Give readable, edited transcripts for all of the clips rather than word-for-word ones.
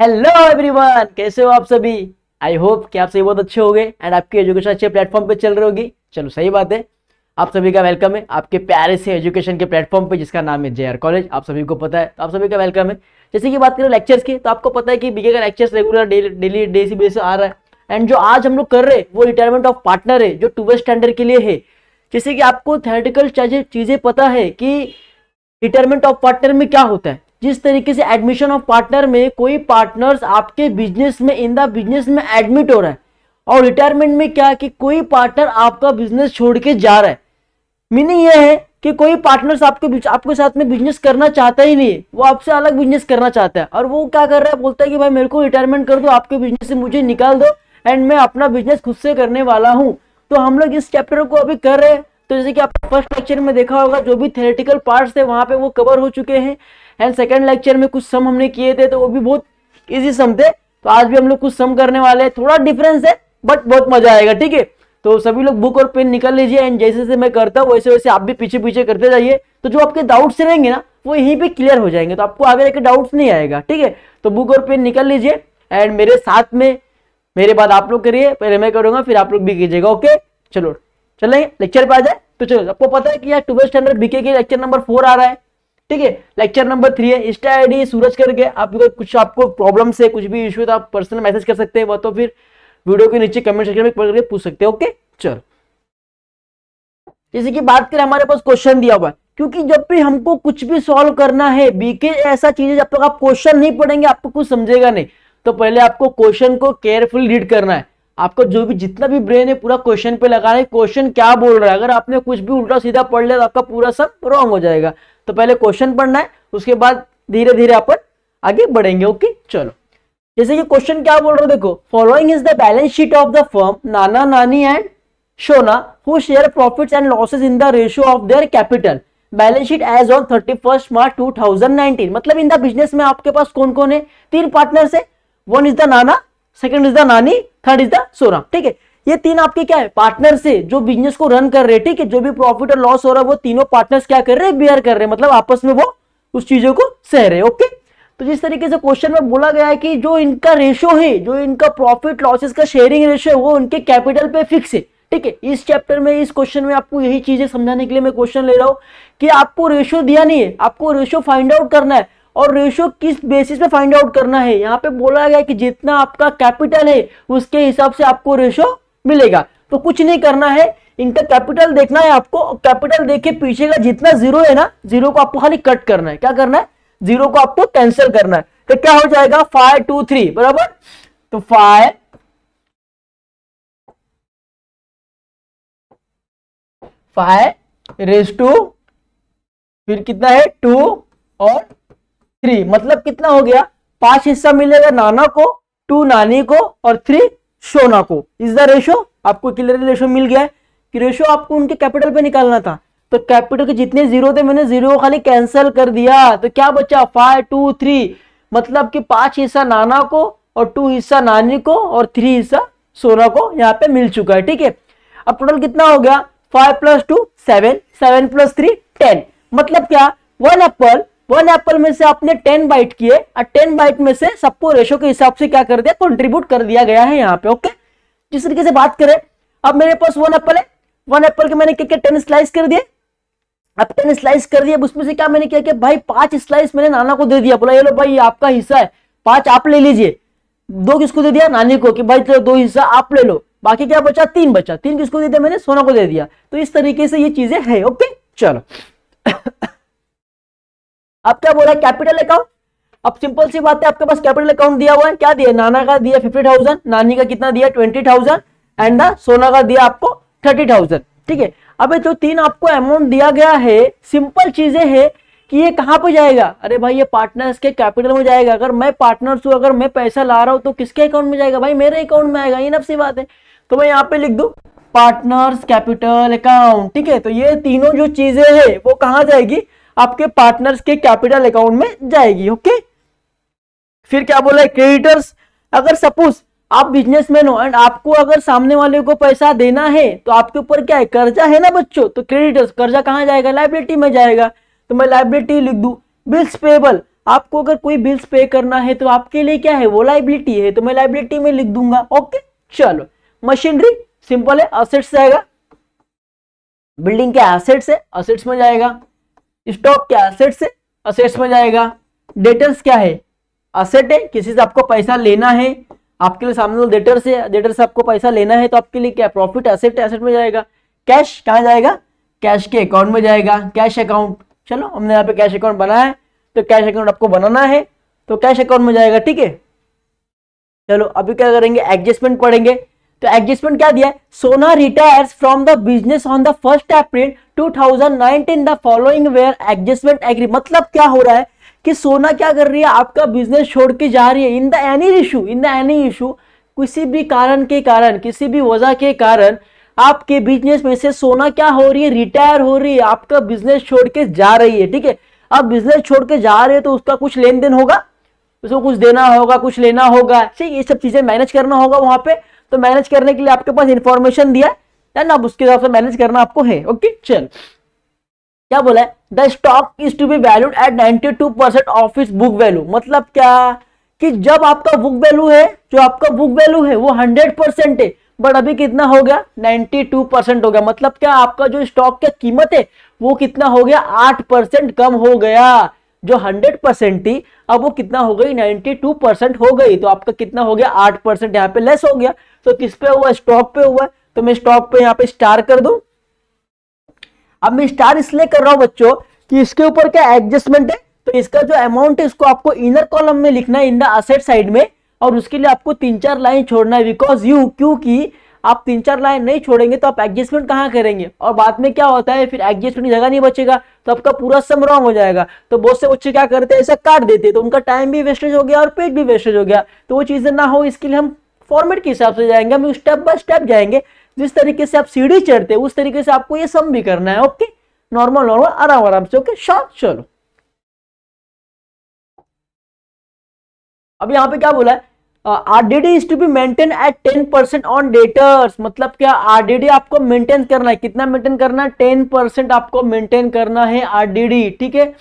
Hello everyone, कैसे हो आप सभी। आई होप कि आप सभी बहुत अच्छे होंगे एंड आपकी एजुकेशन अच्छे प्लेटफॉर्म पे चल रही होगी। चलो सही बात है। आप सभी का वेलकम है आपके प्यारे से एजुकेशन के प्लेटफॉर्म पे जिसका नाम है जेआर कॉलेज। आप सभी को पता है, तो आप सभी का वेलकम है। जैसे कि बात करें लेक्चर्स की, तो आपको पता है कि बीके का lectures regular daily day base आ रहा है। एंड जो आज हम लोग कर रहे हैं वो रिटायरमेंट ऑफ पार्टनर है, जो 12th स्टैंडर्ड के लिए है। जैसे कि आपको थ्योरेटिकल चीजें पता है कि रिटायरमेंट ऑफ पार्टनर में क्या होता है। जिस तरीके से एडमिशन ऑफ पार्टनर में कोई पार्टनर्स आपके बिजनेस में इन द बिजनेस में एडमिट हो रहा है, और रिटायरमेंट में क्या कि कोई पार्टनर आपका बिजनेस छोड़ के जा रहा है। मीनिंग यह है कि कोई पार्टनर्स आपके साथ में बिजनेस करना चाहता ही नहीं है, वो आपसे अलग बिजनेस करना चाहता है। और वो क्या कर रहा है, बोलता है कि भाई मेरे को रिटायरमेंट कर दो, आपके बिजनेस से मुझे निकाल दो एंड मैं अपना बिजनेस खुद से करने वाला हूं। तो हम लोग इस चैप्टर को अभी कर रहे हैं। तो जैसे कि आपने फर्स्ट लेक्चर में देखा होगा, जो भी थ्योरेटिकल पार्ट्स थे वहां पे वो कवर हो चुके हैं। एंड सेकंड लेक्चर में कुछ सम हमने किए थे, तो वो भी बहुत इजी सम थे। तो आज भी हम लोग कुछ सम करने वाले हैं, थोड़ा डिफरेंस है बट बहुत मजा आएगा। ठीक है, तो सभी लोग बुक और पेन निकाल लीजिए एंड जैसे जैसे मैं करता हूँ वैसे वैसे आप भी पीछे पीछे करते जाइए। तो जो आपके डाउट्स रहेंगे ना वो यहीं पे क्लियर हो जाएंगे, तो आपको आगे जाके डाउट्स नहीं आएगा। ठीक है, तो बुक और पेन निकाल लीजिए एंड मेरे साथ में मेरे बाद आप लोग करिए, पहले मैं करूंगा फिर आप लोग भी कीजिएगा। ओके, चलो चलेंगे लेक्चर पे आ जाए। तो चलो, आपको पता है कि यार 12th स्टैंडर्ड बीके के लेक्चर नंबर 4 आ रहा है। ठीक है, लेक्चर नंबर 3 है। इंस्टा आईडी सूरज करके, आपको कुछ आपको प्रॉब्लम से कुछ भी इश्यू है तो आप पर्सनल मैसेज कर सकते हैं, वो तो फिर वीडियो के नीचे कमेंट सेक्शन में करके पूछ सकते हैं। ओके, चलो जैसे कि बात करें, हमारे पास क्वेश्चन दिया हुआ है, क्योंकि जब भी हमको कुछ भी सॉल्व करना है बीके ऐसा चीज है, जब तक आप क्वेश्चन नहीं पढ़ेंगे आपको कुछ समझेगा नहीं। तो पहले आपको क्वेश्चन को केयरफुली रीड करना है। आपको जो भी जितना भी ब्रेन है पूरा क्वेश्चन पे लगाना है, क्वेश्चन क्या बोल रहा है। अगर आपने कुछ भी उल्टा सीधा पढ़ लिया तो आपका पूरा सब रॉन्ग हो जाएगा। तो पहले क्वेश्चन पढ़ना है, उसके बाद धीरे धीरे अपन आगे बढ़ेंगे। ओके, चलो जैसे कि क्वेश्चन क्या बोल रहे हो, देखो, following is the balance sheet of the firm नाना नानी and Shona who share profits and losses in the ratio of their capital balance sheet as on 31st March 2019। मतलब इन द बिजनेस में आपके पास कौन कौन है, 3 पार्टनर्स है। One is the Nana, second is the नानी, third is the सोना। ठीक है, ये 3 आपके क्या है, पार्टनर्स है जो बिजनेस को रन कर रहे हैं। ठीक है, जो भी प्रॉफिट और लॉस हो रहा है वो तीनों पार्टनर्स क्या कर रहे हैं, बेयर कर रहे हैं, मतलब आपस में वो उस चीजों को सह रहे हैं। ओके, तो जिस तरीके से क्वेश्चन में बोला गया है कि जो इनका रेशियो है, जो इनका प्रॉफिट लॉसेस का शेयरिंग रेशियो है, वो उनके कैपिटल पे फिक्स है। ठीक है, इस चैप्टर में इस क्वेश्चन में आपको यही चीजें समझाने के लिए मैं क्वेश्चन ले रहा हूं कि आपको रेशियो दिया नहीं है, आपको रेशियो फाइंड आउट करना है। और रेशियो किस बेसिस पे फाइंड आउट करना है, यहाँ पे बोला गया है कि जितना आपका कैपिटल है उसके हिसाब से आपको रेशियो मिलेगा। तो कुछ नहीं करना है, इनका कैपिटल देखना है आपको। कैपिटल देख के पीछे का जितना जीरो है ना, जीरो को आपको खाली कट करना है। क्या करना है, जीरो को आपको कैंसिल करना है। तो क्या हो जाएगा, 5 2 3 बराबर। तो 5 रेज टू फिर कितना है 2 और 3, मतलब कितना हो गया, 5 हिस्सा मिलेगा नाना को, 2 नानी को और 3 सोना को। इज द रेशो, आपको क्लियर रेशो मिल गया है कि रेशो आपको उनके कैपिटल पे निकालना था। तो कैपिटल के जितने जीरो थे मैंने जीरो को खाली कैंसिल कर दिया, तो क्या बचा 5 2 3, मतलब कि 5 हिस्सा नाना को और 2 हिस्सा नानी को और 3 हिस्सा सोना को यहाँ पे मिल चुका है। ठीक है, अब टोटल कितना हो गया, 5 + 2 7, 7 + 3 10, मतलब क्या, 1 एप्पल में से आपने 10 बाइट किए और 10 बाइट में से सबको रेशो के हिसाब से क्या कर दिया, कंट्रीब्यूट कर दिया गया है यहाँ पे। ओके, जिस तरीके से बात करें, अब मेरे पास 1 एप्पल है, 1 एप्पल के मैंने क्या 10 स्लाइस कर दिए। अब 10 स्लाइस कर दिया, उसमें से क्या मैंने किया कि भाई 5 स्लाइस मैंने नाना को दे दिया, बोला ये लो भाई ये आपका हिस्सा है, 5 आप ले लीजिए। 2 किसको दे दिया, नानी को, कि भाई चलो 2 हिस्सा आप ले लो। बाकी क्या बचा, 3 बचा, 3 किसको दे दिया मैंने, सोना को दे दिया। तो इस तरीके से ये चीजें है। ओके, चलो अब क्या बोला, कैपिटल अकाउंट। अब सिंपल सी बात है, आपके पास कैपिटल अकाउंट दिया हुआ है, क्या दिया, नाना का दिया 50,000, नानी का कितना दिया 20,000 एंड सोना का दिया आपको 30,000। ठीक है, अब जो 3 आपको अमाउंट दिया गया है, सिंपल चीजें है कि ये कहां पे जाएगा, अरे भाई ये पार्टनर्स के कैपिटल में जाएगा। अगर मैं पार्टनर्स हूं, अगर मैं पैसा ला रहा हूं तो किसके अकाउंट में जाएगा, भाई मेरे अकाउंट में आएगा। ये सी बात है, तो मैं यहाँ पे लिख दूं पार्टनर्स कैपिटल अकाउंट। ठीक है, तो ये तीनों जो चीजें है वो कहां जाएगी, आपके पार्टनर्स के कैपिटल अकाउंट में जाएगी। ओके, फिर क्या बोला है, क्रेडिटर्स। अगर सपोज आप बिजनेसमैन हो एंड आपको अगर सामने वाले को पैसा देना है तो आपके ऊपर क्या है, कर्जा है ना बच्चों, तो क्रेडिटर्स, कर्जा कहां जाएगा, लायबिलिटी में जाएगा। तो मैं लायबिलिटी लिख दूं, बिल्स पेबल। आपको अगर कोई बिल्स पे करना है तो आपके लिए क्या है, वो लाइबिलिटी है, तो मैं लाइबिलिटी में लिख दूंगा। ओके चलो, मशीनरी सिंपल है, असेट्स जाएगा, बिल्डिंग के एसेट्स है, असेट्स में जाएगा, स्टॉक क्या एसेट्स है, असेट्स में जाएगा, डेटर्स क्या है, असेट है, किसी से आपको पैसा लेना है, आपके लिए सामने डेटर्स है, डेटर से आपको पैसा लेना है तो आपके लिए क्या प्रॉफिट, एसेट, एसेट में जाएगा। कैश कहाँ जाएगा, कैश के अकाउंट में जाएगा, कैश अकाउंट, चलो हमने यहाँ पे कैश अकाउंट बनाया है तो कैश अकाउंट आपको बनाना है तो कैश अकाउंट में जाएगा। ठीक है, चलो अभी क्या करेंगे, एडजस्टमेंट पढ़ेंगे। तो एडजस्टमेंट क्या दिया है, Sona retires from the business on the 1 April 2019 the following were adjustment agree. मतलब क्या हो रहा है कि सोना क्या कर रही है, आपका बिजनेस छोड़ के जा रही है इन द एनी इशू, किसी भी कारण के कारण, किसी भी वजह के कारण आपके बिजनेस में से सोना क्या हो रही है, रिटायर हो रही है, आपका बिजनेस छोड़ के जा रही है। ठीक है, अब बिजनेस छोड़ के जा रहे हैं तो उसका कुछ लेन देन होगा, उसको कुछ देना होगा, कुछ लेना होगा, ठीक, ये सब चीजें मैनेज करना होगा वहां पे। तो मैनेज करने के लिए आपके पास इंफॉर्मेशन दिया है ना, अब उसके हिसाब से मैनेज करना आपको है। ओके चल, क्या बोला है, the stock is to be valued at 92% of its book value. मतलब क्या कि जब आपका बुक वैल्यू है, जो आपका बुक वैल्यू है वो 100% है, बट अभी कितना हो गया, 92% हो गया। मतलब क्या, आपका जो स्टॉक की कीमत है वो कितना हो गया, 8% कम हो गया। जो 100% थी अब वो कितना हो गई, 92% हो गई। तो आपका कितना हो गया, 8% यहाँ पे लेस हो गया। तो किस पे हुआ, स्टॉक पे हुआ। तो मैं स्टॉक पे यहाँ पे स्टार कर दूं। अब मैं स्टार इसलिए कर रहा हूं बच्चों कि इसके ऊपर क्या एडजस्टमेंट है, तो इसका जो अमाउंट है इसको आपको इनर कॉलम में लिखना है इन द असेट साइड में, और उसके लिए आपको 3-4 लाइन छोड़ना है। बिकॉज क्योंकि आप 3-4 लाइन नहीं छोड़ेंगे तो आप एडजस्टमेंट कहां करेंगे, और बाद में क्या होता है, फिर एडजस्टमेंट की जगह नहीं बचेगा तो आपका पूरा सम रॉन्ग हो जाएगा। तो बहुत से बच्चे क्या करते हैं, ऐसा काट देते हैं, तो उनका टाइम भी वेस्टेज हो गया और पेज भी वेस्टेज हो गया। तो वो चीजें ना हो इसके लिए हम फॉर्मेट के हिसाब से जाएंगे, हम स्टेप बाय स्टेप जाएंगे। जिस तरीके से आप सीढ़ी चढ़ते हैं उस तरीके से आपको ये सम भी करना है। ओके, नॉर्मल आराम आराम से। ओके शॉर्ट, चलो अब यहाँ पे क्या बोला है, RDD is to be maintain at 10% on debtors. मतलब क्या, आरडीडी आपको मेंटेन करना है, कितना मेंटेन करना है, 10% आपको मेंटेन करना है आरडीडी। ठीक है,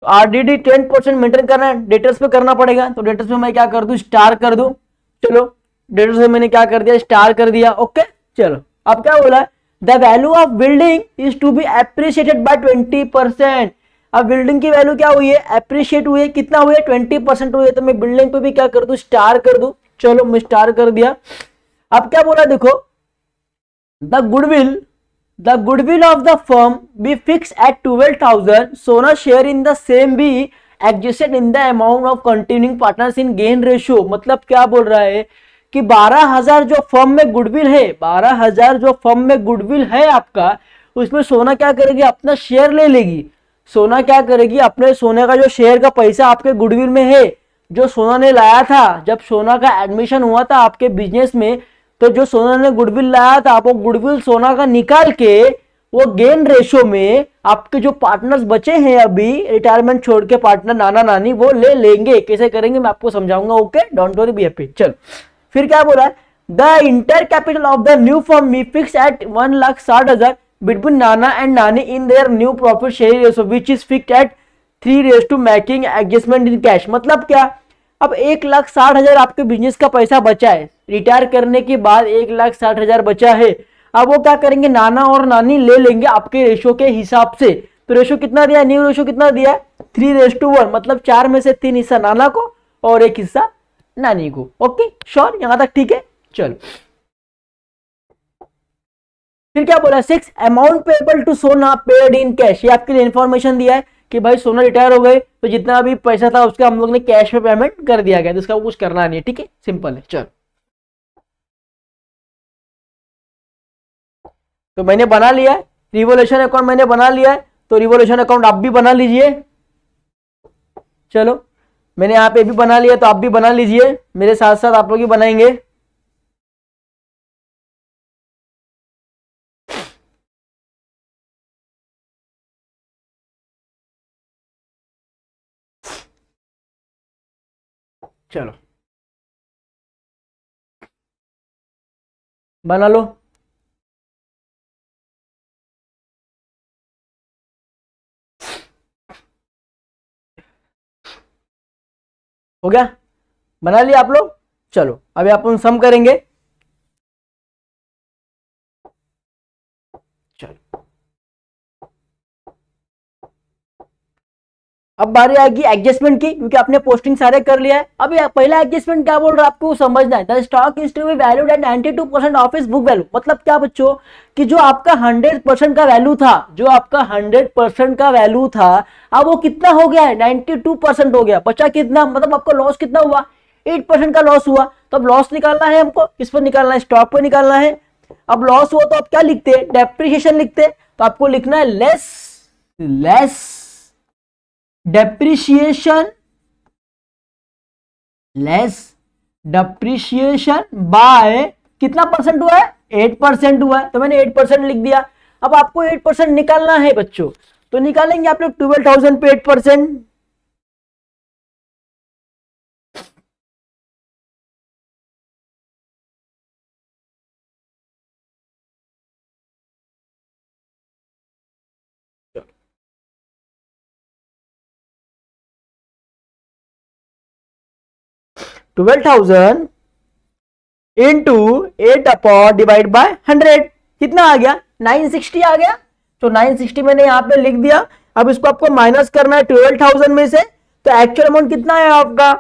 आरडीडी 10% मेंटेन करना है, डेटर्स पे करना पड़ेगा। तो डेटर्स पे मैं क्या कर दूं, स्टार कर दूं। चलो डेटर्स पे मैंने क्या कर दिया, स्टार कर दिया। ओके चलो, अब क्या बोला है, the value of building is to be appreciated by 20%। अब बिल्डिंग की वैल्यू क्या हुई है, एप्रिशिएट हुई है, कितना हुई है, 20% हुई है। तो मैं बिल्डिंग पे भी क्या कर दूं, स्टार कर दूं। चलो मैं स्टार कर दिया। अब क्या बोला देखो, the goodwill of the firm B fix eight 12,000, सोना share in the same be adjusted in the amount of continuing partners in gain ratio. मतलब क्या बोल रहा है कि 12,000 जो फर्म में गुडविल है, 12,000 जो फर्म में गुडविल है आपका, उसमें सोना क्या करेगी, अपना शेयर ले लेगी। सोना क्या करेगी, अपने सोने का जो शेयर का पैसा आपके गुडविल में है, जो सोना ने लाया था, जब सोना का एडमिशन हुआ था आपके बिजनेस में, तो जो सोना ने गुडविल लाया था, वो गुडविल सोना का निकाल के वो गेन रेशो में आपके जो पार्टनर्स बचे हैं अभी रिटायरमेंट छोड़ के, पार्टनर नाना नानी, वो ले लेंगे। कैसे करेंगे मैं आपको समझाऊंगा। Okay don't worry, be happy. चल फिर क्या बोला है, the inter capital of the new firm me fix eight 1,60,000 between Nana and Nani in their new profit share ratio which is fixed at 3 making adjustment in cash। मतलब क्या, अब 1,60,000 आपके business का पैसा बचा है, रिटायर करने के बाद 1,60,000 बचा है। अब वो क्या करेंगे, नाना और नानी ले लेंगे आपके रेशो के हिसाब से। तो रेशो कितना दिया, न्यू रेशो कितना दिया है, 3:1। मतलब 4 में से 3 हिस्सा नाना को और 1 हिस्सा नानी को। ओके श्योर, यहां तक ठीक है। चलो फिर क्या बोला, 6 अमाउंट पेबल टू सोना पेड इन कैश। ये आपके लिए इंफॉर्मेशन दिया है कि भाई सोना रिटायर हो गए तो जितना भी पैसा था उसका हम लोग ने कैश में पेमेंट कर दिया गया, तो इसका कुछ करना नहीं है। ठीक है, सिंपल है। चल तो मैंने बना लिया है रिवोल्यूशन अकाउंट, मैंने बना लिया है, तो रिवोल्यूशन अकाउंट आप भी बना लीजिए। चलो मैंने यहाँ पे भी बना लिया, तो आप भी बना लीजिए, मेरे साथ साथ आप लोग भी बनाएंगे। चलो बना लो। हो गया, बना लिया आप लोग। चलो अभी अपन सम करेंगे। चलो अब बारी आएगी एडजस्टमेंट की, क्योंकि आपने पोस्टिंग सारे कर लिया है। अभी पहला एडजस्टमेंट क्या बोल रहा है आपको समझना है। The stock is to be valued at 92% of its book value. मतलब क्या बच्चों कि जो आपका 100% का वैल्यू था, जो आपका 100% का वैल्यू था, अब वो कितना हो गया है 92% हो गया। बचा कितना, मतलब आपका लॉस कितना हुआ 8% का लॉस हुआ। तो अब लॉस निकालना है हमको, किस पर निकालना है, स्टॉक पर निकालना है। अब लॉस हुआ तो आप क्या लिखते हैं, डेप्रिसिएशन लिखते हैं। तो आपको लिखना है लेस डेप्रिसिएशन बाय कितना परसेंट हुआ है, 8% हुआ है। तो मैंने 8% लिख दिया। अब आपको 8% निकालना है बच्चों, तो निकालेंगे आप लोग 12,000 पे 8%। $12,000 इंटू 8 अपॉन डिवाइड बाय 100 कितना आ गया 960 आ गया। तो 960 मैंने यहाँ पे लिख दिया। अब इसको आपको माइनस करना है 12,000 में से। तो एक्चुअल अमाउंट कितना है आपका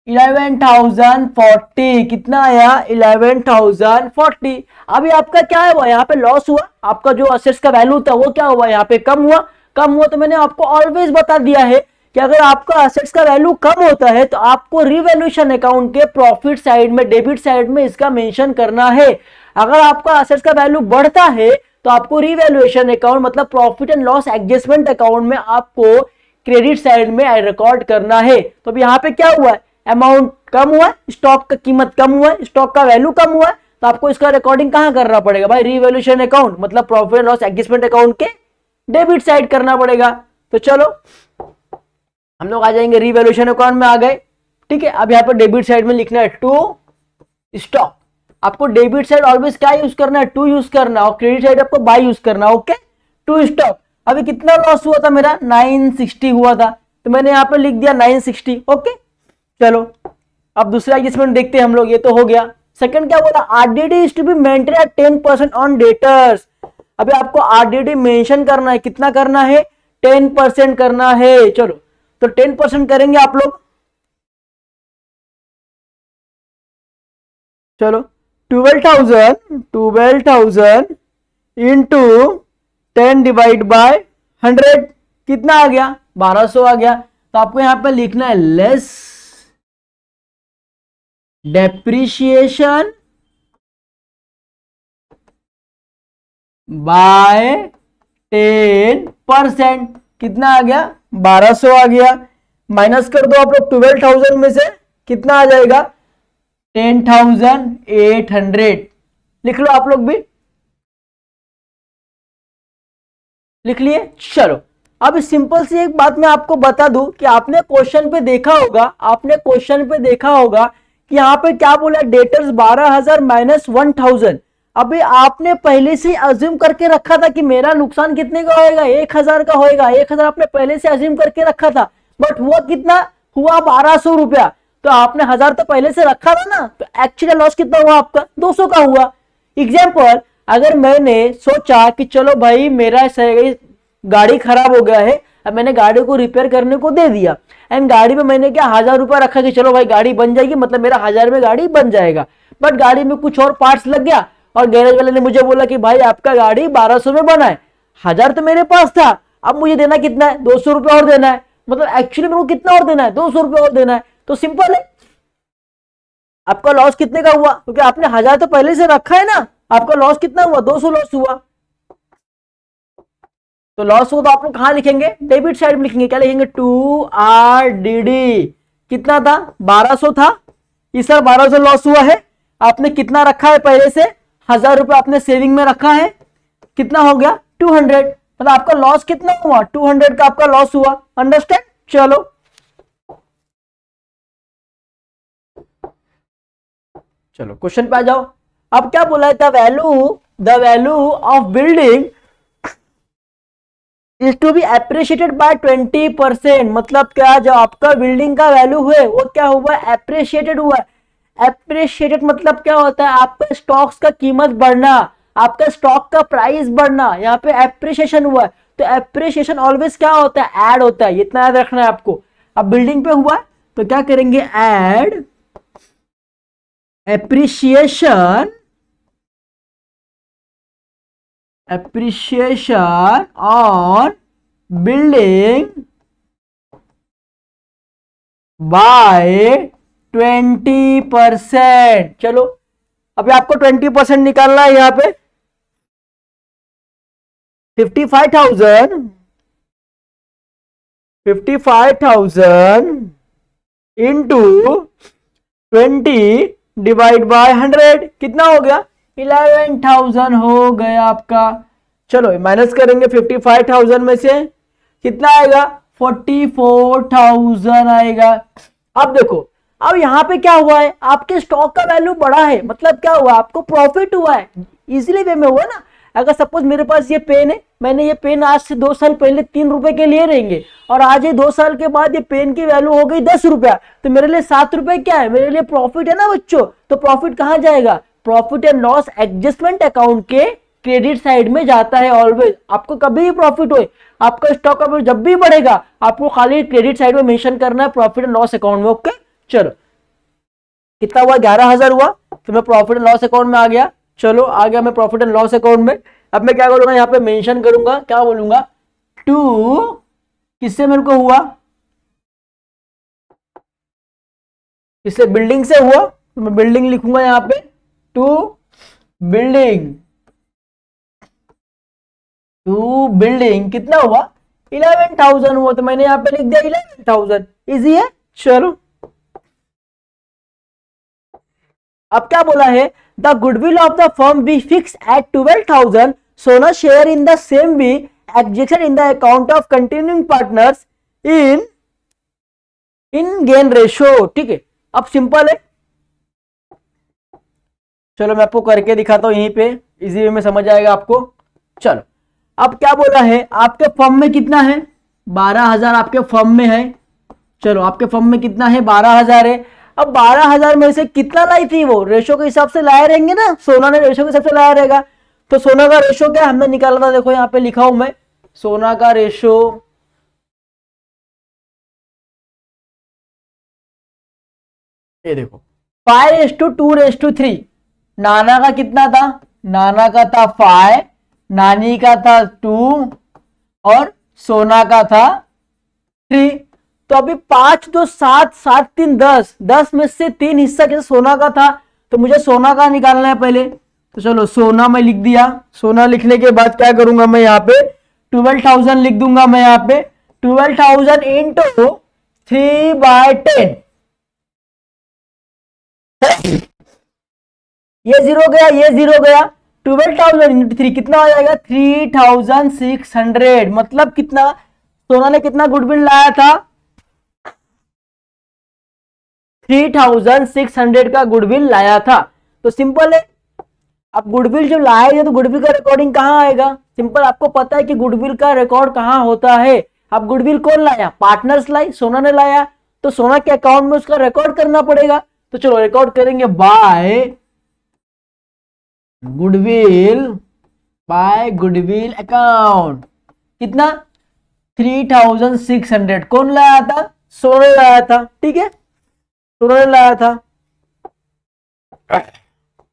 11,040। कितना आया 11,040। अभी आपका क्या है हुआ, यहाँ पे लॉस हुआ। आपका जो असेट्स का वैल्यू था वो क्या हुआ, यहाँ पे कम हुआ। तो मैंने आपको ऑलवेज बता दिया है कि अगर आपका असेट्स का वैल्यू कम होता है तो आपको रिवैल्यूएशन अकाउंट के प्रॉफिट साइड में, डेबिट साइड में इसका मेंशन करना है। अगर आपका असेट्स का वैल्यू बढ़ता है तो आपको रिवैल्यूएशन अकाउंट मतलब profit and loss adjustment account में आपको क्रेडिट साइड में रिकॉर्ड करना है। तो अब यहाँ पे क्या हुआ है, अमाउंट कम हुआ है, स्टॉक का कीमत कम हुआ है, स्टॉक का वैल्यू कम हुआ है। तो आपको इसका रिकॉर्डिंग कहां करना पड़ेगा भाई, रिवैल्यूएशन अकाउंट मतलब profit and loss adjustment account के डेबिट साइड करना पड़ेगा। तो चलो हम लोग आ जाएंगे रिवैल्यूएशन अकाउंट में आ गए। ठीक है, अब यहाँ पर डेबिट साइड में लिखना है टू स्टॉक। आपको डेबिट साइड ऑलवेज क्या यूज करना है, टू यूज करना, और क्रेडिट साइड आपको बाय यूज करना। Okay, to stock. अभी कितना लॉस हुआ था मेरा 960 हुआ था, तो मैंने यहाँ पे लिख दिया 960। ओके चलो अब दूसरा एडजस्टमेंट देखते हैं हम लोग। ये तो हो गया। सेकंड क्या बोला, RDD is to be maintain at 10% on debtors. अभी आपको आरडीडी मेंशन करना है, कितना करना है 10% करना है। चलो तो 10% करेंगे आप लोग। चलो 12,000 इंटू 10 डिवाइड बाय 100 कितना आ गया 1200 आ गया। तो आपको यहां पे लिखना है लेस डेप्रिसिएशन बाय 10%। कितना आ गया 1200 आ गया। माइनस कर दो आप लोग 12,000 में से, कितना आ जाएगा 10,800। लिख लो आप लोग भी, लिख लिए। चलो अब सिंपल सी एक बात मैं आपको बता दूं कि आपने क्वेश्चन पे देखा होगा कि यहाँ पे क्या बोला, डेटर्स 12,000 माइनस 1,000। अभी आपने पहले से अज्यूम करके रखा था कि मेरा नुकसान कितने का होएगा 1,000 का होएगा। 1,000 आपने पहले से अज्यूम करके रखा था, बट हुआ कितना हुआ 1,200 रुपया। तो आपने 1,000 तो पहले से रखा था ना, तो एक्चुअली लॉस कितना हुआ आपका 200 का हुआ। एग्जाम्पल, अगर मैंने सोचा कि चलो भाई मेरा गाड़ी खराब हो गया है, अब मैंने गाड़ी को रिपेयर करने को दे दिया, एंड गाड़ी में मैंने क्या 1,000 रुपया रखा कि चलो भाई गाड़ी बन जाएगी, मतलब मेरा 1,000 में गाड़ी बन जाएगा। बट गाड़ी में कुछ और पार्ट्स लग गया और गैरेज वाले ने मुझे बोला कि भाई आपका गाड़ी 1,200 में बना है। 1,000 तो मेरे पास था, अब मुझे देना कितना है 200 रुपया और देना है। मतलब एक्चुअली मेरे को कितना और देना है 200 रुपया और देना है। तो सिंपल है, आपका लॉस कितने का हुआ, क्योंकि आपने 1,000 तो पहले से रखा है ना। आपका लॉस कितना हुआ 200 लॉस हुआ। तो लॉस हुआ तो आप लोग कहां लिखेंगे, डेबिट साइड में लिखेंगे। क्या लिखेंगे 2RDD। कितना था 1,200 था, इस साल 1,200 लॉस हुआ है। आपने कितना रखा है पहले से 1,000 रुपया आपने सेविंग में रखा है, कितना हो गया 200। मतलब आपका लॉस कितना हुआ 200 का आपका लॉस हुआ। अंडरस्टैंड। चलो चलो क्वेश्चन पे आ जाओ। अब क्या बोला है, the value of building is to be appreciated by 20%। मतलब क्या, जो आपका बिल्डिंग का वैल्यू है वो क्या हुआ, एप्रिशिएटेड हुआ। एप्रिशिएटेड मतलब क्या होता है, आपका स्टॉक्स का कीमत बढ़ना, आपका स्टॉक का प्राइस बढ़ना, यहाँ पे एप्रिशिएशन हुआ। तो एप्रिशिएशन ऑलवेज क्या होता है, ऐड होता है, इतना याद रखना है आपको। अब बिल्डिंग पे हुआ तो क्या करेंगे, add appreciation, appreciation on building bye 20%। चलो अभी आपको 20% निकालना है, यहाँ पे 55,000 इंटू 20 डिवाइड बाय 100 कितना हो गया, 11,000 हो गया आपका। चलो माइनस करेंगे 55,000 में से कितना आएगा, 44,000 आएगा। अब देखो, अब यहाँ पे क्या हुआ है, आपके स्टॉक का वैल्यू बढ़ा है, मतलब क्या हुआ, आपको प्रॉफिट हुआ है, इजीली वे में हुआ ना। अगर सपोज मेरे पास ये पेन है, मैंने ये पेन आज से 2 साल पहले 3 रुपए के लिए रहेंगे, और आज ये 2 साल के बाद ये पेन की वैल्यू हो गई 10 रुपया, तो मेरे लिए 7 रुपए क्या है, मेरे लिए प्रॉफिट है ना बच्चों। तो प्रॉफिट कहाँ जाएगा, profit and loss adjustment account के क्रेडिट साइड में जाता है ऑलवेज। आपको कभी भी प्रॉफिट हो, आपका स्टॉक का जब भी बढ़ेगा, आपको खाली क्रेडिट साइड में मेंशन करना है प्रॉफिट एंड लॉस अकाउंट में। ओके चलो, कितना हुआ, 11,000 हुआ, तो मैं प्रॉफिट एंड लॉस अकाउंट में आ गया। चलो आ गया मैं प्रॉफिट एंड लॉस अकाउंट में। अब मैं क्या करूंगा, यहाँ पे मेंशन करूंगा, क्या बोलूंगा, टू किससे मेरे को हुआ, किससे, बिल्डिंग से हुआ, तो मैं बिल्डिंग लिखूंगा यहाँ पे, टू बिल्डिंग, टू बिल्डिंग कितना हुआ, 11,000 हुआ, तो मैंने यहाँ पे लिख दिया 11,000। इजी है। चलो अब क्या बोला है, the goodwill of the firm B fix eight 12,000, सोना share in the same be executed in the account of continuing partners in in gain ratio. ठीक है, अब सिंपल है, चलो मैं आपको करके दिखाता हूं, यहीं पे इजी वे में समझ आएगा आपको। चलो अब क्या बोला है, आपके फर्म में कितना है, 12,000 आपके फर्म में है। चलो आपके फर्म में कितना है, 12,000 है। अब 12,000 में से कितना लाई थी, वो रेशो के हिसाब से लाए रहेंगे ना, सोना ने रेशो के हिसाब से लाया रहेगा। तो सोना का रेशो क्या हमने निकाला था, देखो यहाँ पे लिखा हूं मैं, सोना का रेशो, ये देखो 5:2:3। नाना का कितना था, नाना का था 5, नानी का था 2, और सोना का था 3। तो अभी 5 2 7 7 3 10, 10 में से 3 हिस्सा कैसे सोना का था, तो मुझे सोना का निकालना है पहले। तो चलो सोना मैं लिख दिया, सोना लिखने के बाद क्या करूंगा मैं, यहाँ पे 12,000 लिख दूंगा मैं, यहाँ पे 12,000 इंटू 3/10, ये जीरो गया, ये जीरो गया, 12,000 इंटू 3 कितना हो जाएगा, 3,600। मतलब कितना, सोना ने कितना गुडविल लाया था, 3,600 का गुडविल लाया था। तो सिंपल है, अब गुडविल जो लाए तो गुडविल का रिकॉर्डिंग कहाँ आएगा, सिंपल आपको पता है कि गुडविल का रिकॉर्ड कहाँ होता है। अब गुडविल कौन लाया, पार्टनर्स लाई, सोना ने लाया, तो सोना के अकाउंट में उसका रिकॉर्ड करना पड़ेगा। तो चलो रिकॉर्ड करेंगे by goodwill, by goodwill account, कितना 3,600 कौन लाया था, सोना लाया था। ठीक है, सोना लाया था।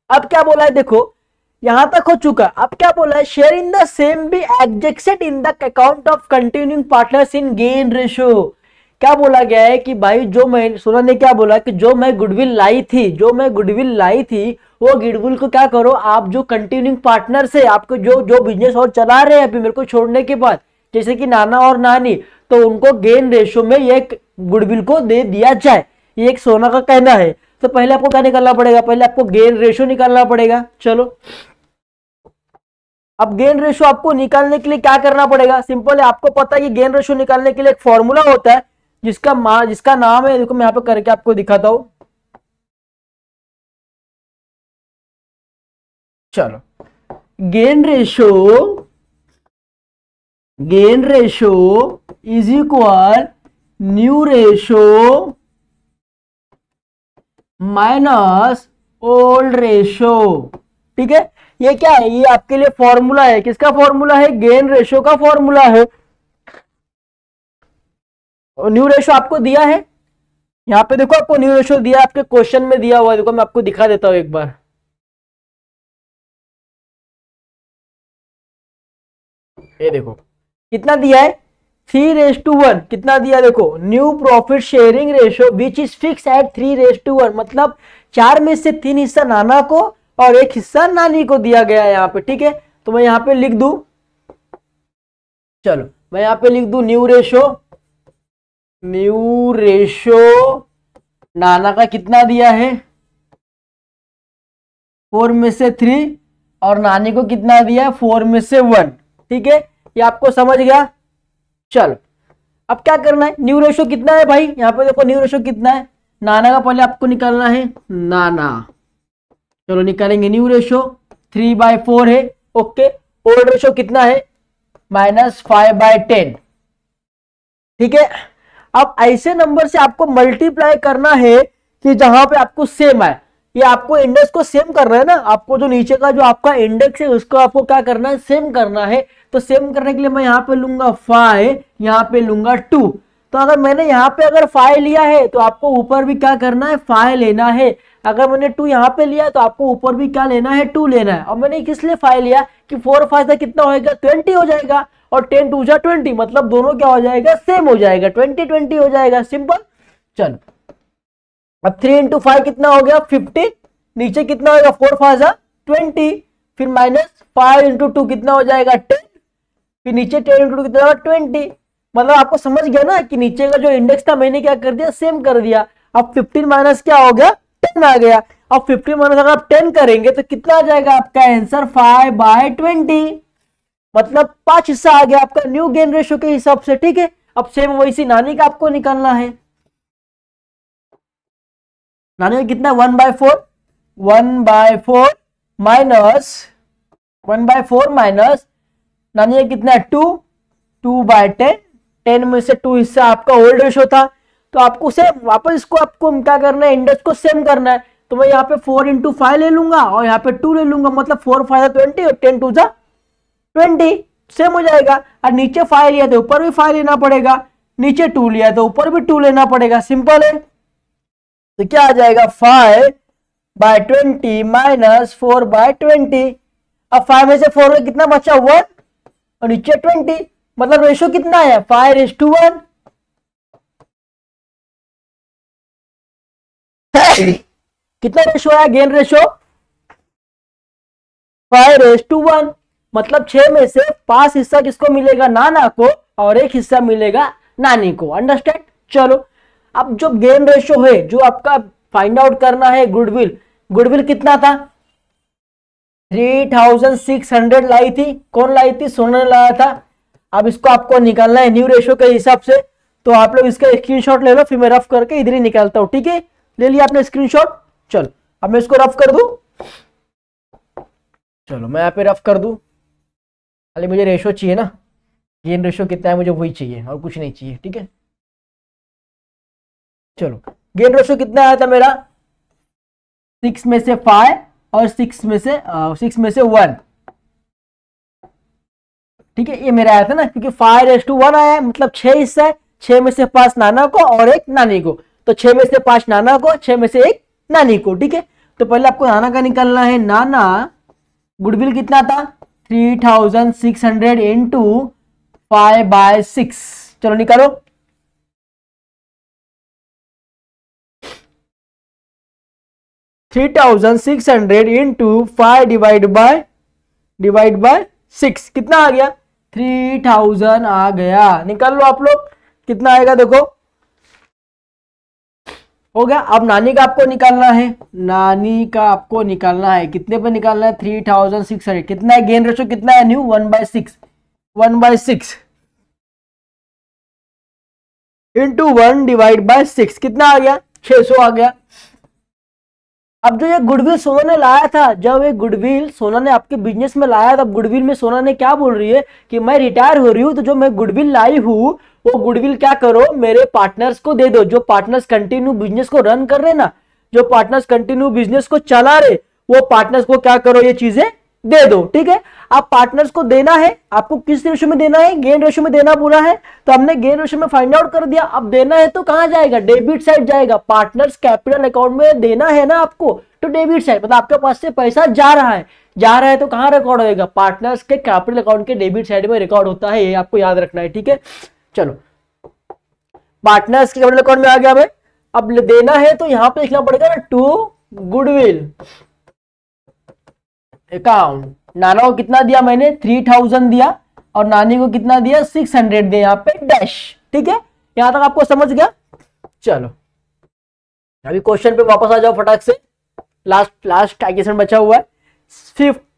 अब क्या बोला है, देखो यहां तक हो चुका। अब क्या बोला है, share in the same be executed in the account of continuing partners in gain ratio. क्या बोला गया है कि भाई जो मैं, सोना ने क्या बोला कि जो मैं गुडविल लाई थी, जो मैं गुडविल लाई थी, वो गुडविल को क्या करो, आप जो कंटिन्यूइंग पार्टनर से आपको जो जो बिजनेस और चला रहे हैं अभी मेरे को छोड़ने के बाद, जैसे कि नाना और नानी, तो उनको गेन रेशो में ये गुडविल को दे दिया जाए, ये एक सोना का कहना है। तो पहले आपको क्या निकालना पड़ेगा, पहले आपको गेन रेशो निकालना पड़ेगा। चलो अब गेन रेशो आपको निकालने के लिए क्या करना पड़ेगा, सिंपल है, आपको पता है कि गेन रेशो निकालने के लिए एक फॉर्मूला होता है जिसका नाम है, देखो मैं यहां पे करके आपको दिखाता हूं। चलो gain ratio gain ratio is equal new ratio minus old ratio. ठीक है, ये क्या है, ये आपके लिए फॉर्मूला है। किसका फॉर्मूला है? गेन रेशो का फॉर्मूला है। और न्यू रेशो आपको दिया है, यहां पे देखो आपको न्यू रेशो दिया, आपके क्वेश्चन में दिया हुआ है। देखो मैं आपको दिखा देता हूं एक बार। ये देखो कितना दिया है, 3:1। कितना दिया देखो, new profit sharing ratio which is fix eight 3:1, मतलब 4 में से 3 हिस्सा नाना को और 1 हिस्सा नानी को दिया गया है यहाँ पे। ठीक है, तो मैं यहाँ पे लिख दूं, चलो मैं यहाँ पे लिख दूं न्यू रेशो नाना का कितना दिया है, 4 में से 3, और नानी को कितना दिया है, 4 में से 1। ठीक है, ये आपको समझ गया। चलो अब क्या करना है, न्यू रेशो कितना है भाई, यहाँ पे देखो न्यू रेशो कितना है, नाना का पहले आपको निकालना है नाना। चलो निकालेंगे न्यू रेशो, 3/4 है। ओके, ओल्ड रेशो कितना है, -5/10। ठीक है, अब ऐसे नंबर से आपको मल्टीप्लाई करना है कि जहां पे आपको सेम आए। ये आपको इंडेक्स को सेम करना है ना, आपको जो नीचे का जो आपका इंडेक्स है उसको आपको क्या करना है, सेम करना है। तो सेम करने के लिए मैं यहाँ पे लूंगा 5, यहाँ पे लूंगा 2। तो अगर मैंने यहाँ पे अगर 5 लिया है तो आपको ऊपर भी क्या करना है, 5 लेना है। अगर मैंने 2 यहाँ पे लिया तो आपको ऊपर भी क्या लेना है, 2 लेना है। और मैंने किस लिए 5 लिया कि 4 5 का कितना होगा, 20 हो जाएगा, और 10 2 20, मतलब दोनों क्या हो जाएगा, सेम हो जाएगा, 20 हो जाएगा, सिंपल। चलो अब 3 × 5 कितना हो गया, 15। नीचे कितना होगा, 4 5 20, फिर -5 × 2 कितना हो जाएगा, 10। फिर नीचे 10 × 2 कितना होगा, 20। मतलब आपको समझ गया ना कि नीचे का जो इंडेक्स था मैंने क्या कर दिया, सेम कर दिया। अब 15 माइनस क्या हो गया, 10 आ गया। अब 15 माइनस अगर आप 10 करेंगे तो कितना आ जाएगा आपका आंसर, 5/20, मतलब 5 हिस्सा आ गया आपका न्यू गेन रेशो के हिसाब से। ठीक है, अब सेम वैसी नानी का आपको निकालना है। नानी का कितना, 1/4, 1/4 माइनस नानी का कितना है, 2, 2/10। 10 में से 2 हिस्सा आपका ओल्ड रेशो था, तो आपको सेम वापस इसको आपको क्या करना है, इंडेक्स को सेम करना है। तो मैं यहाँ पे 4 × 5 ले लूंगा और यहाँ पे 2 ले लूंगा, मतलब 4 5 20 और 10 2 20, सेम हो जाएगा। और नीचे 5 लिया तो ऊपर भी 5 लेना पड़ेगा, नीचे 2 लिया तो ऊपर भी 2 लेना पड़ेगा, सिंपल है। तो क्या आ जाएगा, 5/20 माइनस 4/20। अब 5 में से 4 में कितना बचा, 1, और नीचे 20, मतलब रेशो कितना है, 5:1। कितना रेशो आया, गेन रेशो 5:1, मतलब 6 में से 5 हिस्सा किसको मिलेगा, नाना को, और 1 हिस्सा मिलेगा नानी को। अंडरस्टैंड। चलो अब जो गेन रेशो है, जो आपका फाइंड आउट करना है, गुडविल कितना था, 3600 लाई थी। कौन लाई थी, सोना ने लाया था। अब इसको आपको निकालना है न्यू रेशो के हिसाब से, तो आप लोग इसका स्क्रीनशॉट ले लो, फिर मैं रफ करके इधर ही निकालता हूं। ठीक है, ले लिया आपने स्क्रीनशॉट। चलो अब मैं इसको रफ कर दूं, चलो मैं यहाँ पे रफ कर दूं। खाली मुझे रेशो चाहिए ना, गेन रेशो कितना है मुझे वही चाहिए और कुछ नहीं चाहिए। ठीक है, चलो गेन रेशो कितना आया था मेरा, 6 में से 5 और 6 में से 1। ठीक है, ये मेरा आया था ना, क्योंकि 5:1 आया है, मतलब 6 हिस्सा है, 6 में से 5 नाना को और 1 नानी को, तो 6 में से 5 नाना को, 6 में से 1 नानी को। ठीक है, तो पहले आपको नाना का निकालना है। नाना गुडविल कितना था, 3600 इंटू 5/6। चलो निकालो, इंटू 5 डिवाइड बाय 6 कितना आ गया, 3000 आ गया। निकाल लो आप लोग, कितना आएगा देखो, हो गया। अब नानी का आपको निकालना है, नानी का आपको निकालना है, कितने पे निकालना है, 3600। कितना है गेन रेशो, कितना है न्यू, 1/6 इंटू 1 डिवाइड बाय 6 कितना आ गया, 600 आ गया। अब जो ये गुडविल सोना ने लाया था, जब ये गुडविल सोना ने आपके बिजनेस में लाया, तब गुडविल में सोना ने क्या बोल रही है कि मैं रिटायर हो रही हूँ, तो जो मैं गुडविल लाई हूँ वो गुडविल क्या करो मेरे पार्टनर्स को दे दो, जो पार्टनर्स कंटिन्यू बिजनेस को रन कर रहे ना, जो पार्टनर्स कंटिन्यू बिजनेस को चला रहे, वो पार्टनर्स को क्या करो ये चीजें दे दो। ठीक है, आप पार्टनर्स को देना है, आपको किस रेशियो में देना है, गेन रेशियो में देना बोला है, तो हमने गेन रेशियो में फाइंड आउट कर दिया। अब देना है तो कहां जाएगा, डेबिट साइड जाएगा, पार्टनर्स कैपिटल अकाउंट में देना है ना आपको, तो डेबिट साइड, मतलब आपके पास से पैसा जा रहा है, जा रहा है तो कहां रिकॉर्ड होएगा, पार्टनर्स के कैपिटल अकाउंट के डेबिट साइड में रिकॉर्ड होता है, ये आपको याद रखना है। ठीक है, चलो पार्टनर्स के कैपिटल अकाउंट में आ गया हमें। अब देना है तो यहां पे लिखना पड़ेगा ना, टू गुडविल अकाउंट। नाना को कितना दिया मैंने, 3000 दिया, और नानी को कितना दिया, 600 दिया, यहाँ पे डैश। ठीक है, यहां तक आपको समझ गया। चलो अभी क्वेश्चन पे वापस आ जाओ फटाक से, लास्ट क्वेश्चन बचा हुआ है,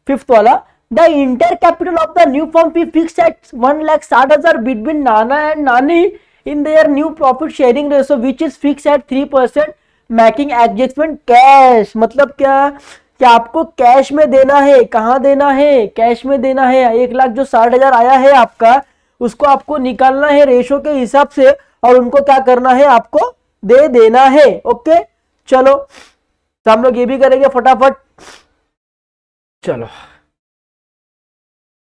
फिफ्थ वाला। The inter capital of the new firm be fixed at 1,60,000 between Nana and नानी in their new profit sharing ratio which is fixed at 3% making adjustment cash. मतलब क्या आपको कैश में देना है, कहां देना है, कैश में देना है। 1,00,000 जो 60,000 आया है आपका, उसको आपको निकालना है रेशो के हिसाब से, और उनको क्या करना है, आपको दे देना है। ओके चलो, तो हम लोग ये भी करेंगे फटाफट। चलो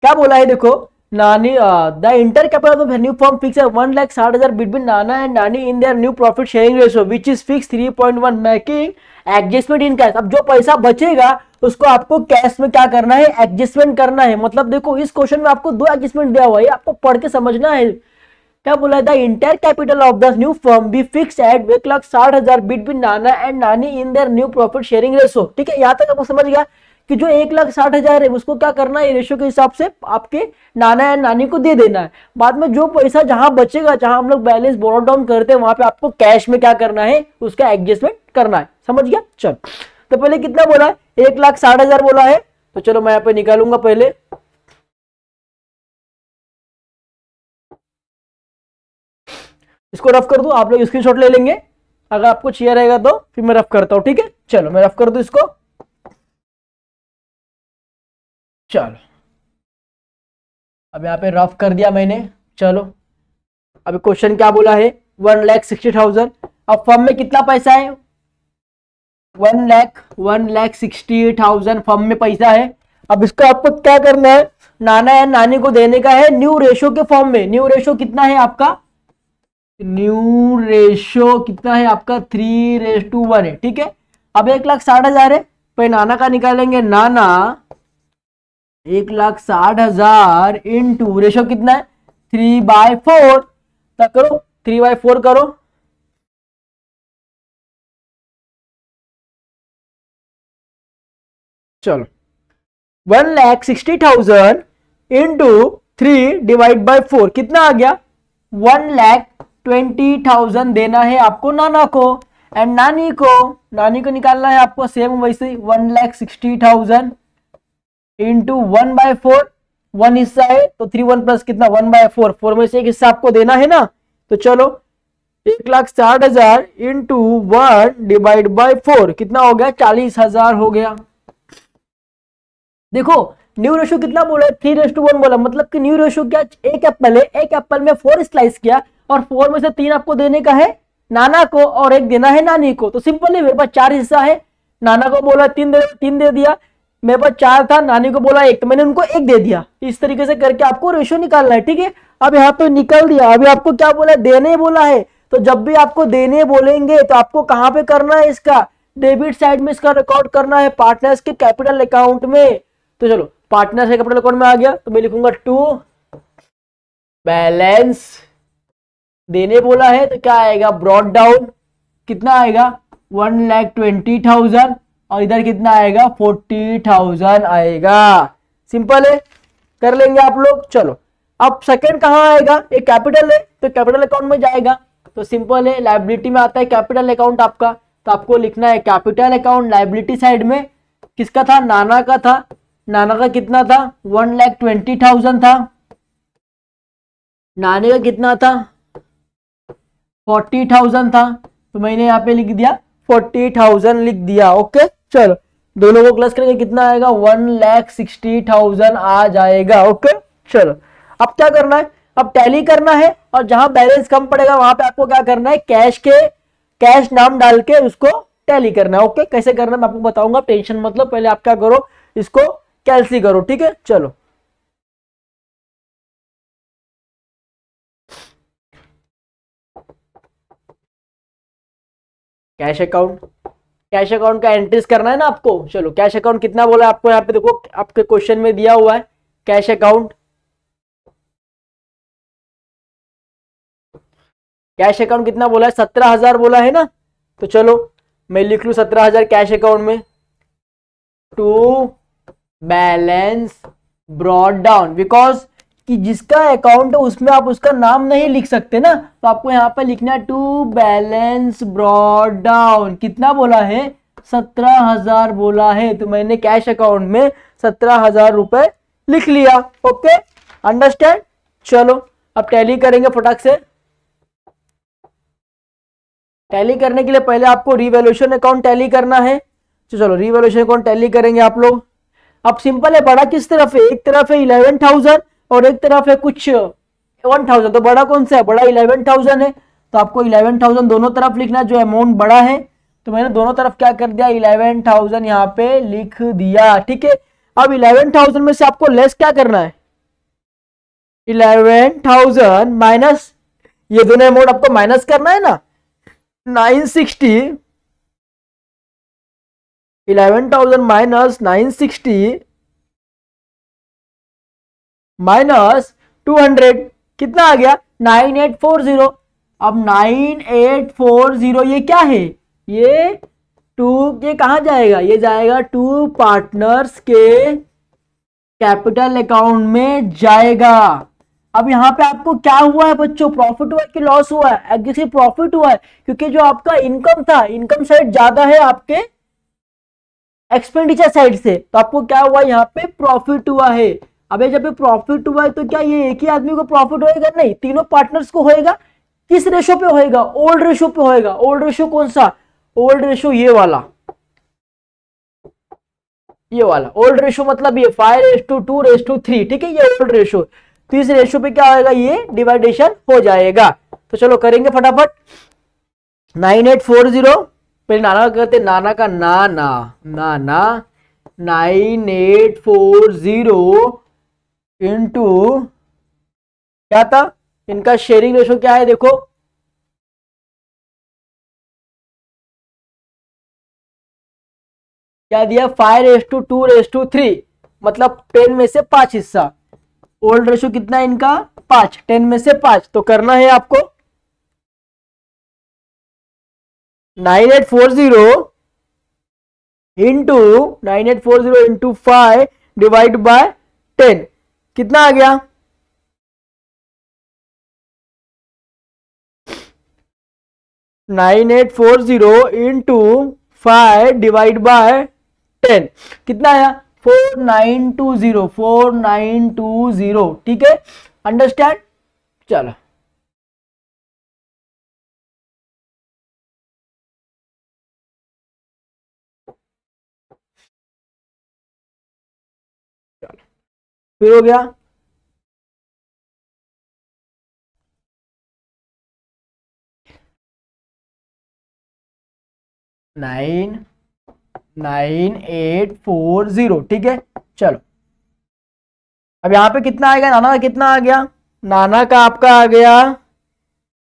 क्या बोला है देखो, नानी the inter capital of new firm fix 1,60,000 between Nana and नानी in their new profit sharing ratio which is fix 3.1 making adjustment in cash. अब जो पैसा बचेगा उसको आपको कैश में क्या करना है, एडजस्टमेंट करना है। मतलब देखो इस क्वेश्चन में आपको 2 एडजस्टमेंट दिया हुआ है, आपको पढ़ के समझना है। क्या बोला है, the inter capital of the new firm B fix eight 1,60,000 between Nana and नानी in their new profit sharing ratio. ठीक है, यहां तक आपको समझ गया कि जो 1,60,000 है उसको क्या करना है, रेशियो के हिसाब से आपके नाना या नानी को दे देना है। बाद में जो पैसा जहां बचेगा, जहां हम लोग बैलेंस बोरो डाउन करते हैं, वहां पे आपको कैश में क्या करना है, उसका एडजस्टमेंट करना है। समझ गया। चल तो पहले कितना बोला है, 1,60,000 बोला है, तो चलो मैं यहाँ पे निकालूंगा पहले। इसको रफ कर दो, आप लोग स्क्रीनशॉट ले लेंगे, अगर आपको चाहिए रहेगा तो फिर मैं रफ करता हूं। ठीक है, चलो मैं रफ कर दूं इसको। चलो अब यहाँ पे रफ कर दिया मैंने। चलो अभी क्वेश्चन क्या बोला है, 1,60,000। अब फर्म में कितना पैसा है, 1,60,000 फर्म में पैसा है। अब इसको आपको क्या करना है, नाना या नानी को देने का है न्यू रेशो के फॉर्म में। न्यू रेशो कितना है आपका, न्यू रेशो कितना है आपका, 3:1 है। ठीक है, अब 1,60,000 है, पे नाना का निकालेंगे, नाना 1,60,000 इंटू रेशो कितना है, 3/4 तक करो, 3/4 करो। चलो 1,60,000 इंटू 3/4 कितना आ गया, 1,20,000 देना है आपको नाना को। एंड नानी को निकालना है आपको सेम वैसे 1,60,000 इंटू 1/4, 1 हिस्सा है तो 3 1 प्लस कितना 1/4, 4 में से एक हिस्सा आपको देना है ना। तो चलो 1,60,000 इंटू 1/4 कितना हो गया, 40,000 हो गया। देखो न्यू रेशो कितना बोला, 3:1 बोला, मतलब कि न्यू रेशो क्या, एक एप्पल है, एक एप्पल में 4 स्लाइस किया, और 4 में से 3 आपको देने का है नाना को, और 1 देना है नानी को। तो सिंपल है, मेरे पास 4 हिस्सा है, नाना को बोला 3 दे दिया, मेरे पास 4 था, नानी को बोला 1, तो मैंने उनको 1 दे दिया। इस तरीके से करके आपको रेशो निकालना है। ठीक है, अब यहाँ पे निकल दिया। अभी आपको क्या बोला, देने बोला है, तो जब भी आपको देने बोलेंगे तो आपको कहां पे करना है, इसका डेबिट साइड में इसका रिकॉर्ड करना है, पार्टनर्स के कैपिटल अकाउंट में। तो चलो पार्टनर्स के कैपिटल अकाउंट में आ गया, तो मैं लिखूंगा टू बैलेंस, देने बोला है तो क्या आएगा, ब्रॉड डाउन कितना आएगा, 1,20,000, और इधर कितना आएगा, 40,000 आएगा। सिंपल है, कर लेंगे आप लोग। चलो अब सेकंड कहां आएगा, एक कैपिटल है तो कैपिटल अकाउंट में जाएगा, तो सिंपल है, लायबिलिटी में आता है कैपिटल अकाउंट आपका, तो आपको लिखना है कैपिटल अकाउंट लायबिलिटी साइड में किसका था, नाना का था। नाना का कितना था, 1,20,000 था। नानी का कितना था, 40,000 था, तो मैंने यहाँ पे लिख दिया 40,000 लिख दिया। ओके चलो दोनों को प्लस करेंगे कितना आएगा 1,60,000 आ जाएगा। ओके चलो अब क्या करना है, अब टैली करना है और जहां बैलेंस कम पड़ेगा वहां पे आपको क्या करना है, कैश नाम डाल के उसको टैली करना है। ओके कैसे करना है मैं आपको बताऊंगा, टेंशन मतलब पहले आप क्या करो, इसको कैलसी करो। ठीक है चलो कैश अकाउंट का एंट्रीज करना है ना आपको। चलो कैश अकाउंट कितना बोला आपको, यहाँ पे देखो आपके क्वेश्चन में दिया हुआ है कैश अकाउंट कितना बोला है, 17,000 बोला है ना। तो चलो मैं लिख लू 17,000 कैश अकाउंट में, to balance brought down, because कि जिसका अकाउंट है उसमें आप उसका नाम नहीं लिख सकते ना, तो आपको यहाँ पे लिखना है टू बैलेंस ब्रॉट डाउन। कितना बोला है, 17,000 बोला है, तो मैंने कैश अकाउंट में 17,000 रुपए लिख लिया। Okay understand. चलो अब टैली करेंगे फटाक से। टैली करने के लिए पहले आपको रिवैल्यूएशन अकाउंट टैली करना है, तो चलो रिवैल्यूएशन अकाउंट टैली करेंगे आप लोग। अब सिंपल है, बड़ा किस तरफ है, एक तरफ है 11,000 और एक तरफ है कुछ 1,000, तो बड़ा कौन सा है, बड़ा 11,000 है, तो आपको 11,000 दोनों तरफ लिखना, जो अमाउंट बड़ा है। तो मैंने दोनों तरफ क्या कर दिया, 11,000 यहाँ पे लिख दिया। ठीक है अब 11,000 में से आपको लेस क्या करना है, 11,000 माइनस, ये दोनों अमाउंट आपको माइनस करना है ना, 960, 11,000 माइनस 960 माइनस 200 कितना आ गया 9840। अब 9840 ये क्या है, ये कहां जाएगा, ये जाएगा टू पार्टनर्स के कैपिटल अकाउंट में जाएगा। अब यहाँ पे आपको क्या हुआ है बच्चों, प्रॉफिट हुआ है कि लॉस हुआ है, एक्चुअली प्रॉफिट हुआ है, क्योंकि जो आपका इनकम था, इनकम साइड ज्यादा है आपके एक्सपेंडिचर साइड से, तो आपको क्या हुआ यहाँ पे प्रॉफिट हुआ है। अब जब ये प्रॉफिट हुआ है तो क्या ये एक ही आदमी को प्रॉफिट होएगा, नहीं, तीनों पार्टनर्स को होएगा। किस रेशो पे होएगा, ओल्ड रेशो पे होएगा। ओल्ड रेशो कौन सा, ओल्ड रेशो ये वाला ओल्ड रेशो मतलब ये 5:2:3। ठीक है ये ओल्ड रेशो, तो इस रेशो पे क्या होएगा, ये डिवाइडेशन हो जाएगा। तो चलो करेंगे फटाफट। 9840 पहले नाना करते, नाना का नाना 9840 इंटू क्या था, इनका शेयरिंग रेशो क्या है देखो, क्या दिया 5:2:3, मतलब 10 में से 5 हिस्सा। ओल्ड रेशो कितना है इनका 5, 10 में से 5, तो करना है आपको 9840 इंटू 5 डिवाइड बाय 10 कितना आ गया, nine eight four zero into 5 divide by 10 कितना आया 4920। ठीक है अंडरस्टैंड। चलो फिर हो गया। नाइन 9840 ठीक है। चलो अब यहां पे कितना आएगा, नाना का कितना आ गया, नाना का आपका आ गया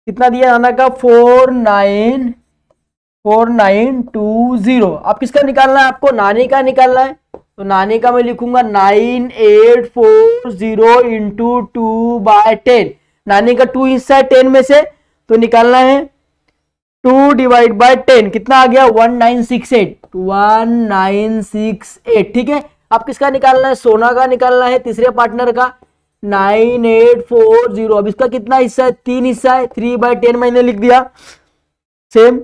कितना दिया, नाना का 4920। अब किसका निकालना है आपको, नानी का निकालना है, तो नानी का मैं लिखूंगा 9840 इंटू 2/10। नानी का 2 हिस्सा है 10 में से, तो निकालना है 2 डिवाइड बाय 10 कितना आ गया 1968। ठीक है अब किसका निकालना है, सोना का निकालना है, तीसरे पार्टनर का 9840। अब इसका कितना हिस्सा है, 3 हिस्सा है, 3/10 मैंने लिख दिया, सेम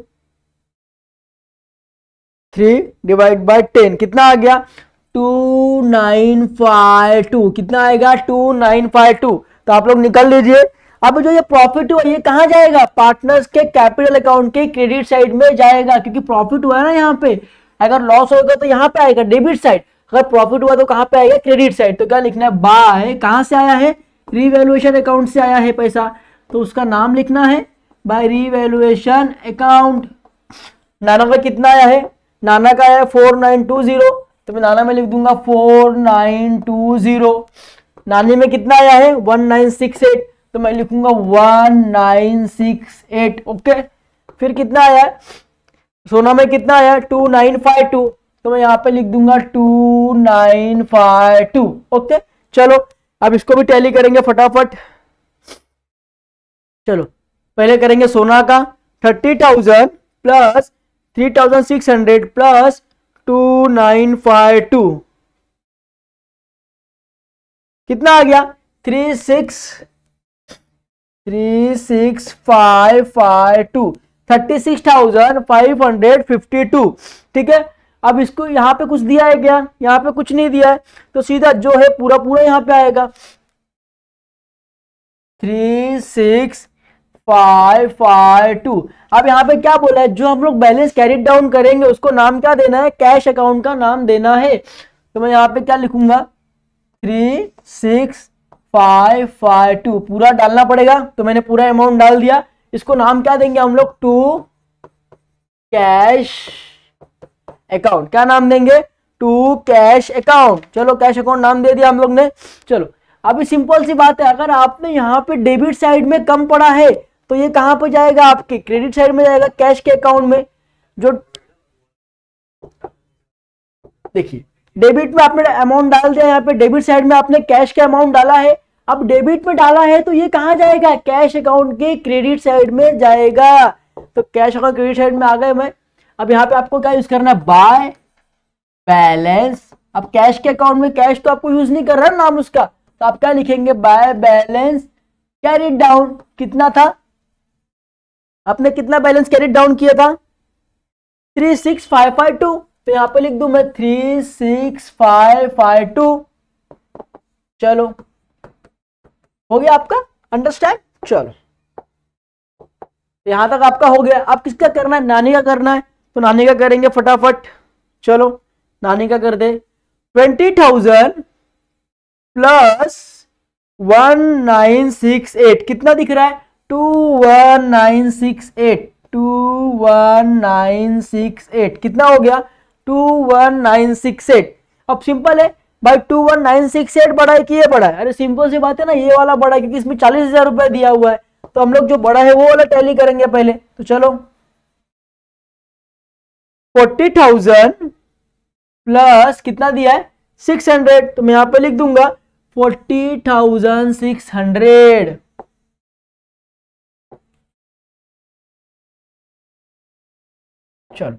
3 डिवाइड बाय 10 कितना आ गया 2952। कितना आएगा 2952। तो आप लोग निकाल लीजिए। अब जो ये प्रॉफिट हुआ ये कहां जाएगा, पार्टनर्स के कैपिटल अकाउंट के क्रेडिट साइड में जाएगा, क्योंकि प्रॉफिट हुआ है ना यहाँ पे, अगर लॉस होगा तो यहाँ पे आएगा डेबिट साइड, अगर प्रॉफिट हुआ तो कहाँ पे आएगा क्रेडिट साइड। तो क्या लिखना है, बाय कहाँ से आया है, रीवैल्यूएशन अकाउंट से आया है पैसा, तो उसका नाम लिखना है बाय रीवैल्यूएशन अकाउंट। नाना का कितना आया है, नाना का आया है 4920, तो मैं नाना में लिख दूंगा 4920। नानी में कितना आया है 1968, तो मैं लिखूंगा 1968। ओके, फिर कितना आया है, सोना में कितना आया 2952, तो मैं यहाँ पे लिख दूंगा 2952। ओके चलो अब इसको भी टैली करेंगे फटाफट। चलो पहले करेंगे सोना का, 30,000 प्लस 3,600 प्लस 2952 कितना आ गया 36,552, 36,552। ठीक है, अब इसको यहाँ पे कुछ दिया है क्या, यहाँ पे कुछ नहीं दिया है, तो सीधा जो है पूरा पूरा यहाँ पे आएगा 36,552। अब यहाँ पे क्या बोला है, जो हम लोग बैलेंस कैरी डाउन करेंगे उसको नाम क्या देना है, कैश अकाउंट का नाम देना है। तो मैं यहाँ पे क्या लिखूंगा 36,552 पूरा डालना पड़ेगा, तो मैंने पूरा अमाउंट डाल दिया। इसको नाम क्या देंगे हम लोग, टू कैश अकाउंट। क्या नाम देंगे, टू कैश अकाउंट। चलो कैश अकाउंट नाम दे दिया हम लोग ने। चलो अभी सिंपल सी बात है, अगर आपने यहाँ पे डेबिट साइड में कम पड़ा है तो ये कहां पे जाएगा, आपके क्रेडिट साइड में जाएगा, कैश के अकाउंट में। जो देखिए डेबिट में आपने अमाउंट डाल दिया, यहाँ पे डेबिट साइड में आपने कैश का अमाउंट डाला है। अब डेबिट में डाला है तो ये कहां जाएगा, कैश अकाउंट के क्रेडिट साइड में जाएगा। तो कैश अकाउंट क्रेडिट साइड में आ गए मैं। अब यहाँ पे आपको क्या यूज करना है, बाय बैलेंस। अब कैश के अकाउंट में कैश तो आपको यूज नहीं कर रहा नाम उसका, तो आप क्या लिखेंगे, बाय बैलेंस कैरिड डाउन। कितना था, आपने कितना बैलेंस कैरिड डाउन किया था 36,552, तो यहां पे लिख दूं मैं 36,552। चलो हो गया आपका, अंडरस्टैंड। चलो यहां तक आपका हो गया। अब किसका करना है, नानी का करना है, तो नानी का करेंगे फटाफट। चलो नानी का कर दे, 20,000 प्लस 1968 कितना दिख रहा है, 21,968, 21,968 कितना हो गया 21,968। अब सिंपल है भाई, 21,968 बड़ा है कि ये बड़ा है, अरे सिंपल सी बात है ना, ये वाला बड़ा है क्योंकि इसमें 40,000 रुपया दिया हुआ है, तो हम लोग जो बड़ा है वो वाला टैली करेंगे पहले। तो चलो 40,000 प्लस कितना दिया है 600, तो मैं यहां पे लिख दूंगा 40,600। चलो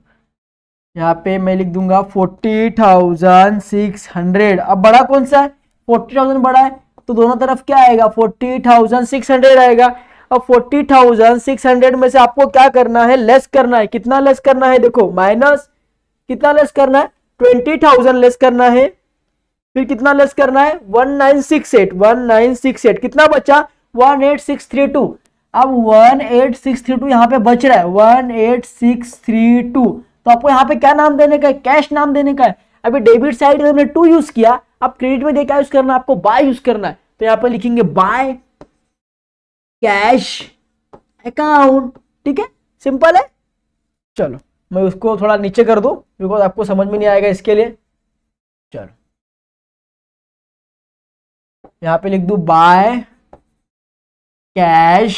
यहाँ पे मैं लिख दूंगा 40,600। अब बड़ा कौन सा है, 40,000 बड़ा है, तो दोनों तरफ क्या आएगा 40,600 आएगा। अब 40,600 में से आपको क्या करना है, लेस करना है। कितना लेस करना है, देखो माइनस कितना लेस करना है 20,000 लेस करना है, फिर कितना लेस करना है 1968, 1968 कितना बचा 18632। अब 18632 यहाँ पे बच रहा है 18632, तो आपको यहाँ पे क्या नाम देने का है, कैश नाम देने का है। अभी डेबिट साइड में हमने टू यूज किया, अब क्रेडिट में क्या यूज करना है, आपको बाय यूज करना है। तो यहाँ पे लिखेंगे बाय कैश अकाउंट। ठीक है, सिंपल है। चलो मैं उसको थोड़ा नीचे कर दूं बिकॉज आपको समझ में नहीं आएगा इसके लिए। चलो यहाँ पे लिख दूं बाय कैश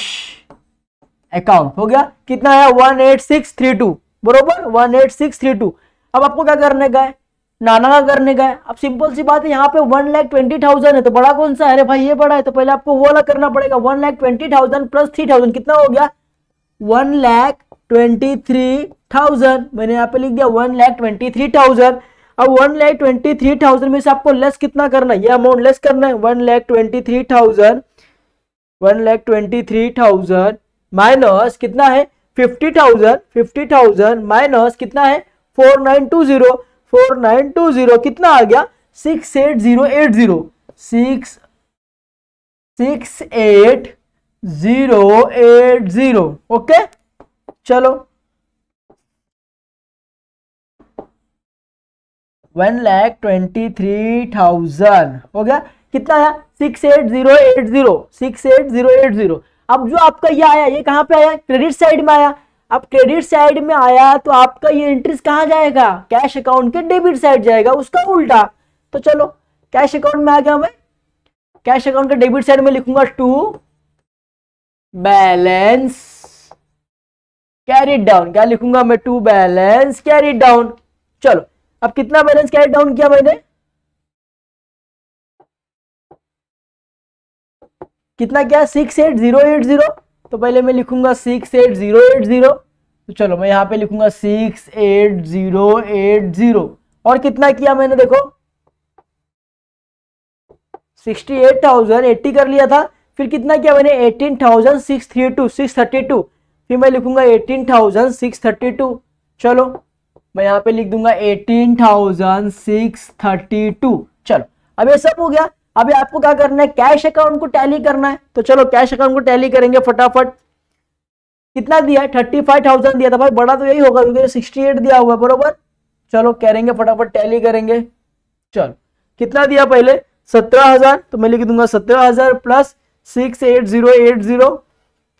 अकाउंट। हो गया, कितना है 18632, बरोबर 18632। अब आपको क्या करने का है, नाना का करने का है। अब सिंपल सी बात है, यहाँ पे 1,20,000 है, तो बड़ा कौन सा है, अरे भाई ये बड़ा है, तो पहले आपको वो वाला करना पड़ेगा। 1,20,000 प्लस 3,000 कितना हो गया 1,23,000। मैंने यहाँ पे लिख दिया 1,23,000। अब 1,23,000 में से आपको लेस कितना करना है, ये अमाउंट लेस करना है 1,23,000। 1,23,000 माइनस कितना है 50,000, 50,000 माइनस कितना है 4920, 4920 कितना आ गया 68080, 68080। ओके चलो 1,23,000 हो गया। कितना आया 68080, 68080। अब जो आपका ये आया ये कहाँ पे आया, क्रेडिट साइड में आया। अब क्रेडिट साइड में आया तो आपका ये इंटरेस्ट कहाँ जाएगा, कैश अकाउंट के डेबिट साइड जाएगा, उसका उल्टा। तो चलो कैश अकाउंट में आ गया मैं, कैश अकाउंट के डेबिट साइड में लिखूंगा टू बैलेंस कैरी डाउन। क्या लिखूंगा मैं, टू बैलेंस कैरी डाउन। चलो अब कितना बैलेंस कैरी डाउन किया मैंने, कितना क्या 68080। तो पहले मैं लिखूंगा 68080। तो चलो मैं यहां पे लिखूंगा 68080। और कितना किया मैंने देखो 68,080 कर लिया था। फिर कितना किया मैंने 18,632। फिर मैं लिखूंगा 18,632। चलो मैं यहां पे लिख दूंगा 18,632। चलो अब ये सब हो गया। अभी आपको क्या करना है, कैश अकाउंट को टैली करना है। तो चलो कैश अकाउंट को टैली करेंगे फटाफट। कितना दिया है 35,000 दिया था भाई, बड़ा तो यही होगा क्योंकि 68 दिया हुआ है बरोबर। चलो करेंगे फटाफट टैली करेंगे। चलो कितना दिया पहले 17,000, तो मैं लिख दूंगा 17,000 प्लस 68080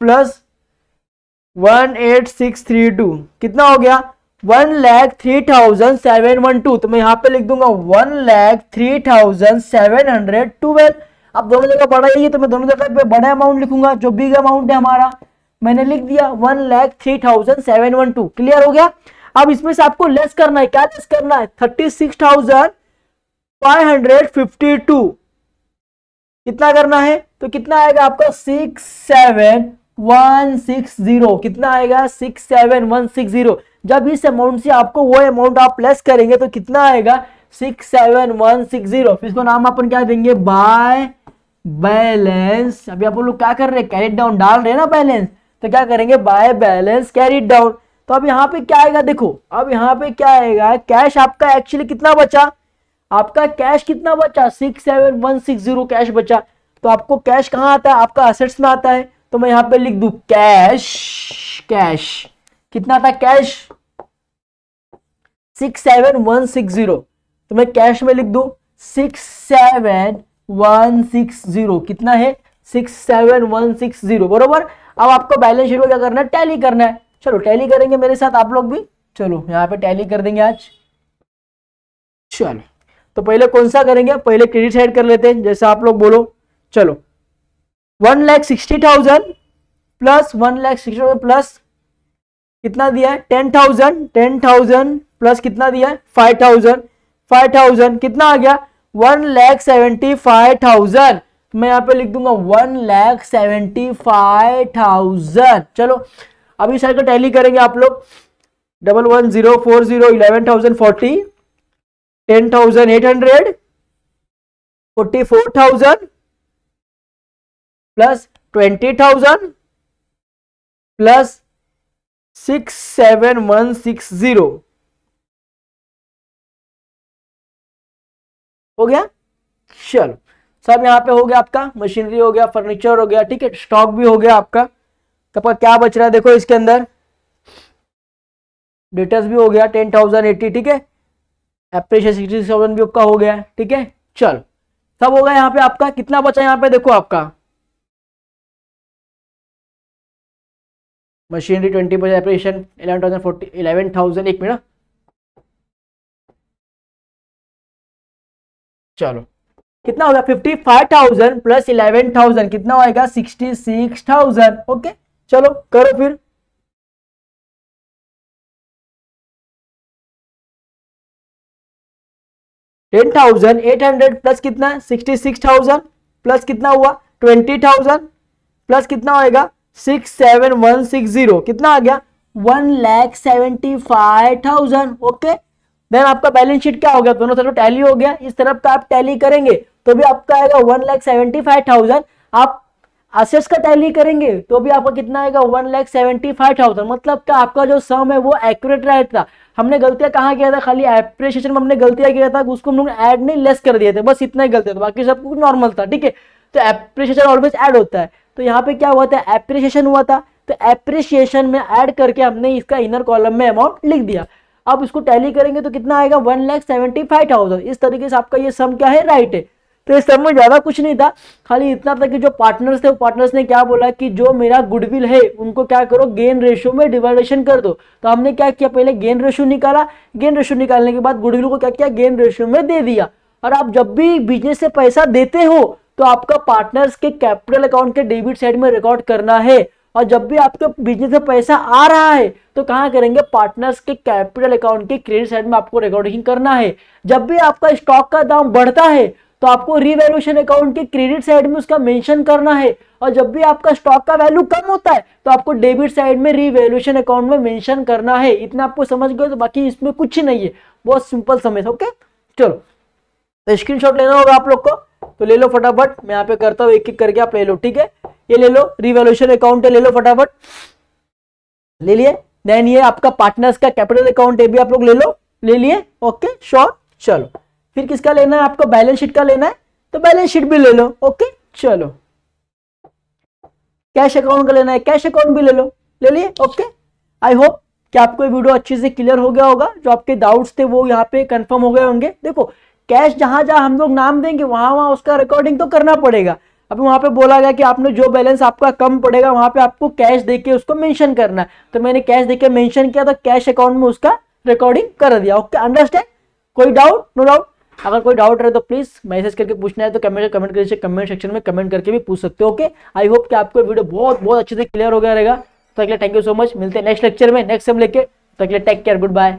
प्लस 18,632। कितना हो गया 1,03,712। तो मैं यहाँ पे लिख दूंगा 1,03,712। अब दोनों जगह बड़ा ही है तो मैं दोनों जगह पे बड़ा अमाउंट लिखूंगा, जो बिग अमाउंट है हमारा मैंने लिख दिया 1,03,712। क्लियर हो गया। अब इसमें से आपको लेस करना है, क्या लेस करना है 36,552। कितना करना है, तो कितना आएगा आपका 67160। कितना आएगा 67160। जब इस अमाउंट से आपको वो अमाउंट आप लेस करेंगे तो कितना आएगा 67160। फिर इसको नाम अपन क्या देंगे, बाय बैलेंस। अभी आप लोग क्या कर रहे हैं, कैरी डाउन डाल रहे हैं ना बैलेंस, तो क्या करेंगे बाय बैलेंस कैरी डाउन। तो अब यहाँ पे क्या आएगा देखो, अब यहाँ पे क्या आएगा, कैश आपका एक्चुअली कितना बचा, आपका कैश कितना बचा 67160 कैश बचा। तो आपको कैश कहाँ आता है, आपका असेट्स में आता है। तो मैं यहाँ पे लिख दूं कैश, कैश कितना था कैश 67160। तो मैं कैश में लिख दूं 67160। कितना है 67160 बरोबर। अब आपको बैलेंस शीट को क्या करना है, टैली करना है। चलो टैली करेंगे मेरे साथ आप लोग भी। चलो यहाँ पे टैली कर देंगे आज। चलो तो पहले कौन सा करेंगे, पहले क्रेडिट साइड कर लेते हैं जैसा आप लोग बोलो। चलो 1,60,000 प्लस 1,60,000 प्लस कितना दिया है 10,000, 10,000 प्लस कितना दिया है 5,000, 5,000 कितना आ गया 1,75,000। मैं यहाँ पे लिख दूंगा 1,75,000। चलो अभी साइड का टैली करेंगे आप लोग। 11,040 11,040 10,800 44,000 प्लस 20,000 प्लस 67160 हो गया। चलो सब यहाँ पे हो गया, आपका मशीनरी हो गया, फर्नीचर हो गया, ठीक है, स्टॉक भी हो गया आपका। तो क्या बच रहा है देखो इसके अंदर, डेटर्स भी हो गया 10,080, ठीक है, एप्रिशिएशन 66,000 भी आपका हो गया, ठीक है। चलो सब हो गया। यहाँ पे आपका कितना बचा, यहाँ पे देखो आपका मशीनरी 20%, एप्रिशिएशन 11,040 एक मिनट। चलो कितना होगा 55,000 प्लस 11,000 कितना होगा 66,000। ओके चलो करो फिर। $10,800 प्लस कितना 66,000 प्लस कितना हुआ 20,000 प्लस कितना होएगा 67160 कितना आ गया 1,75,000। ओके देन आपका बैलेंस शीट क्या हो गया, दोनों तरफ टैली हो गया। इस तरफ का आप टैली करेंगे तो भी आपका आएगा 1,75,000। आप असेट्स का टैली करेंगे तो भी आपका कितना आएगा 1,75,000। मतलब क्या आपका जो सम है वो एक्यूरेट रहता। हमने गलतियां कहाँ किया था, खाली एप्रिसिएशन में हमने गलतियां किया था, उसको हम लोग ऐड नहीं लेस कर दिए थे, बस इतना ही गलती था, बाकी सब कुछ नॉर्मल था, ठीक है। तो एप्रिसिएशन ऑलवेज ऐड होता है। तो यहाँ पे क्या हुआ था, एप्रिसिएशन हुआ था, तो एप्रिसिएशन में ऐड करके हमने इसका इनर कॉलम में अमाउंट लिख दिया। आप इसको टैली करेंगे तो कितना आएगा 1,75,000। इस तरीके से आपका ये सम क्या है, राइट है। तो इस सम में ज्यादा कुछ नहीं था, खाली इतना था कि जो पार्टनर्स थे वो पार्टनर्स ने क्या बोला कि जो मेरा गुडविल है उनको क्या करो, गेन रेशियो में डिवाइडेशन कर दो। तो हमने क्या किया, पहले गेन रेशियो निकाला, गेन रेशियो निकालने के बाद गुडविल को क्या किया, गेन रेशियो में दे दिया। और आप जब भी बिजनेस से पैसा देते हो तो आपका पार्टनर्स के कैपिटल अकाउंट के डेबिट साइड में रिकॉर्ड करना है, और जब भी आपके बिजनेस में पैसा आ रहा है तो कहां करेंगे, पार्टनर्स के कैपिटल अकाउंट के क्रेडिट साइड में आपको रिकॉर्डिंग करना है। जब भी आपका स्टॉक का दाम बढ़ता है तो आपको रीवैल्यूएशन अकाउंट के क्रेडिट साइड में उसका मेंशन करना है, और जब भी आपका स्टॉक का वैल्यू कम होता है तो आपको डेबिट साइड में रीवैल्यूएशन अकाउंट में मेंशन करना है। इतना आपको समझ गए, तो बाकी इसमें कुछ नहीं है, बहुत सिंपल समझ। ओके चलो, तो स्क्रीनशॉट लेना होगा आप लोग को, तो ले लो फटाफट, मैं यहाँ पे करता हूँ एक एक करके, आप ले लो, ठीक है। ये ले लो, रिवैल्यूएशन अकाउंट है, ले लो फटाफट, ले लिए। देन ये आपका पार्टनर्स का कैपिटल अकाउंट है भी आप लोग ले लो, ले लिए, ओके श्योर। चलो फिर किसका लेना है आपको, बैलेंस शीट का लेना है, तो बैलेंस शीट भी ले लो, ओके चलो। कैश अकाउंट का लेना है, कैश अकाउंट भी ले लो, ले लिए, ओके। आई होप कि आपको ये वीडियो अच्छे से क्लियर हो गया होगा, जो आपके डाउट्स थे वो यहाँ पे कंफर्म हो गए होंगे। देखो कैश जहां जहां हम लोग नाम देंगे वहां वहां उसका रिकॉर्डिंग तो करना पड़ेगा। अभी वहां पे बोला गया कि आपने जो बैलेंस आपका कम पड़ेगा वहां पे आपको कैश देके उसको मेंशन करना है, तो मैंने कैश देके मेंशन किया, तो कैश अकाउंट में उसका रिकॉर्डिंग कर दिया। ओके अंडरस्टैंड, कोई डाउट, नो डाउट। अगर कोई डाउट रहे तो प्लीज मैसेज करके पूछना है तो कमेंट सेक्शन में कमेंट करके भी पूछ सकते हो। ओके आई होप कि आपको वीडियो बहुत बहुत अच्छे से क्लियर हो गया रहेगा। तो अगले थैंक यू सो मच, मिलते हैं नेक्स्ट लेक्चर में नेक्स्ट सम लेके, तो अगले टेक केयर, गुड बाय।